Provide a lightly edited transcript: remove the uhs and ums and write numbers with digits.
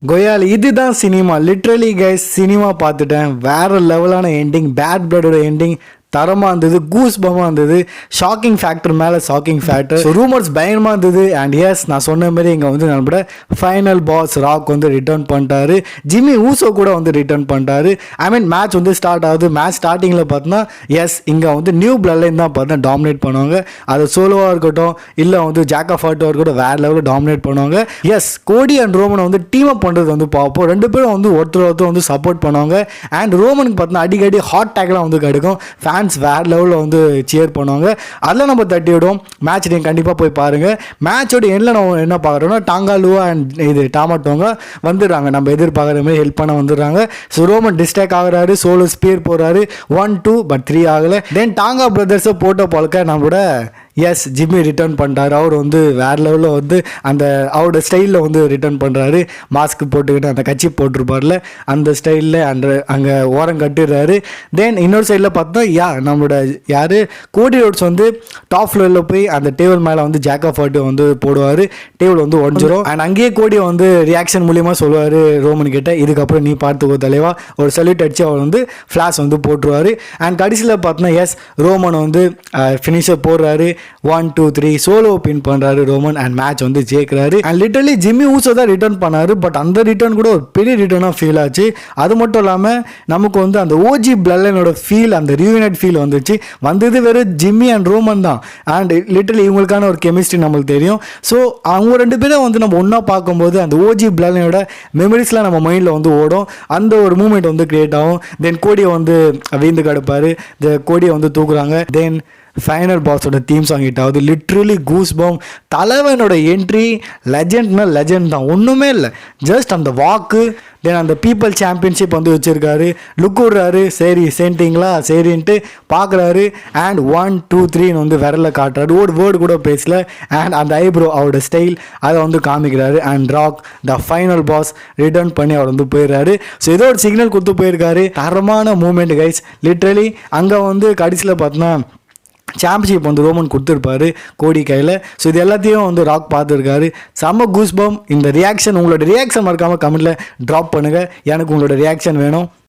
கொயாலி இதுதான் cinema. Literally guys, cinema பார்த்துட்டேன். வேற லெவலான எண்டிங், பேட் பிளட்டோட எண்டிங் தரமாக இருந்தது, கூஸ் பமாக இருந்தது, ஷாக்கிங் ஃபேக்டர் மேலே ஷாக்கிங் ஃபேக்டர். ஸோ ரூமர்ஸ் பயங்கரமாக இருந்தது. அண்ட் எஸ், நான் சொன்ன மாதிரி இங்கே வந்து நம்மளோட ஃபைனல் பாஸ் ராக் வந்து ரிட்டர்ன் பண்ணிட்டாரு. ஜிம்மி ஊசோ கூட வந்து ரிட்டர்ன் பண்ணிட்டாரு. ஐ மீன் மேட்ச் வந்து ஸ்டார்ட் ஆகுது. மேட்ச் ஸ்டார்டிங்கில் பார்த்தோன்னா எஸ், இங்கே வந்து நியூ பிளட் லைன் தான் பார்த்தா டாமினேட் பண்ணுவாங்க. அது சோலோவாக இருக்கட்டும், இல்லை வந்து ஜாக் ஆஃப் ஹார்ட்டாக இருக்கட்டும், வேறு லெவலில் டாமினேட் பண்ணுவாங்க. எஸ், கோடி அண்ட் ரோமனை வந்து டீம் அப் பண்ணுறது வந்து பார்ப்போம். ரெண்டு பேரும் வந்து ஒருத்தர் வந்து சப்போர்ட் பண்ணுவாங்க. அண்ட் ரோமனுக்கு பார்த்தா அடிக்கடி ஹாட் டேக்லாம் வந்து கிடைக்கும். ஃபேன்ஸ் வேறு லெவலில் வந்து சியர் பண்ணுவாங்க. அதெல்லாம் நம்ம தட்டி விடுவோம். மேட்ச் நீங்கள் கண்டிப்பாக போய் பாருங்கள். மேட்சோட எண்ணில் நம்ம என்ன பார்க்குறோன்னா டாங்காலுவா அண்ட் இது டாமாட்டோங்க வந்துடுறாங்க. நம்ம எதிர்பார்க்குற மாதிரி ஹெல்ப் பண்ண வந்துடுறாங்க. ஸோ ரோமன் டிஸ்ட்ராக்ட் ஆகுறாரு, சோலோ ஸ்பியர் போகிறாரு. 1-2 பட் 3 ஆகலை. தென் டாங்கா பிரதர்ஸை போட்ட பழக்க நம்மளோட எஸ் ஜிம்மி ரிட்டர்ன் பண்ணுறாரு. அவர் வந்து வேறு லெவலில் வந்து அந்த அவரோட ஸ்டைலில் வந்து ரிட்டர்ன் பண்ணுறாரு. மாஸ்க் போட்டுக்கிட்டு அந்த கட்சி போட்டிருப்பார்ல அந்த ஸ்டைலில் அங்கே ஓரம் கட்டுறாரு. தென் இன்னொரு சைடில் பார்த்தா நம்மளோட யார் கோடி ரோட்ஸ் வந்து டாப் ஃப்ளோரில் போய் அந்த டேபிள் மேலே வந்து ஜாக் ஆஃப் ஹார்ட் வந்து போடுவார். டேபிள் வந்து உடஞ்சிரும். அண்ட் அங்கேயே கோடி வந்து ரியாக்ஷன் மூலியமாக சொல்லுவார் ரோமன் கிட்ட, இதுக்கப்புறம் நீ பார்த்துக்கோ தலைவா. ஒரு சல்யூட் அடித்து அவர் வந்து ஃப்ளாஷ் வந்து போட்டுருவார். அண்ட் கடைசியில் பார்த்தோன்னா எஸ், ரோமன் வந்து ஃபினிஷர் போடுறாரு. 1-2-3 சோலோ பின் பண்ணுறாரு ரோமன். அண்ட் மேட்ச் வந்து ஜெயிக்கிறாரு. அண்ட் லிட்டரலி ஜிம்மி ஊசோ தான் ரிட்டர்ன் பண்ணாரு. பட் அந்த ரிட்டர்ன் கூட ஒரு பெரிய ரிட்டர்னாக ஃபீல் ஆச்சு. அது மட்டும் இல்லாமல் நமக்கு வந்து அந்த ஓஜி பிளட் லைனோட ஃபீல், அந்த ரியூனைட் ஃபீல் வந்துச்சு. வந்தது வெறும் ஜிம்மி அண்ட் ரோமன் தான். அண்ட் லிட்டரலி இவங்களுக்கான ஒரு கெமிஸ்ட்ரி நம்மளுக்கு தெரியும். ஸோ அவங்க ரெண்டு பேரும் வந்து நம்ம ஒன்றா பார்க்கும்போது அந்த ஓஜி பிளட் லைனோட மெமரிஸ்லாம் நம்ம மைண்டில் வந்து ஓடும். அந்த ஒரு மூமெண்ட் வந்து கிரியேட் ஆகும். தென் கோடியை வந்து வீந்து கிடப்பாரு. கோடியை வந்து தூக்குறாங்க. தென் ஃபைனல் பாஸோட தீம் சாங் ஹிட் ஆகுது. Literally goose bump. தலைவனோட என்ட்ரி லெஜெண்ட்னா லெஜெண்ட் தான், ஒன்றுமே இல்லை. ஜஸ்ட் அந்த வாக்கு, தென் அந்த பீப்புள் சாம்பியன்ஷிப் வந்து வச்சுருக்காரு. லுக் விடுறாரு, சரி சென்ட்டிங்களா சரின்ட்டு பார்க்குறாரு. அண்ட் 1-2-3 வந்து விரல காட்டுறாரு. ஒரு வேர்டு கூட பேசல. அண்ட் அந்த ஐப்ரோ அவரோட ஸ்டைல் அதை வந்து காமிக்கிறாரு. And rock the final boss return பண்ணி அவர் வந்து போயிடுறாரு. ஸோ ஏதோ ஒரு சிக்னல் கொடுத்து போயிருக்காரு. தரமான மூமெண்ட் கைஸ். லிட்ரலி அங்கே வந்து கடைசியில் பார்த்தோன்னா சாம்பியன்ஷிப் வந்து ரோமன் கொடுத்துருப்பாரு கோடி கையில். ஸோ இது எல்லாத்தையும் வந்து ராக் பார்த்துருக்காரு. செம்ம கூஸ்பம். இந்த ரியாக்ஷன், உங்களோட ரியாக்ஷன் மறக்காமல் கமெண்ட்டில் ட்ராப் பண்ணுங்கள். எனக்கு உங்களோட ரியாக்ஷன் வேணும்.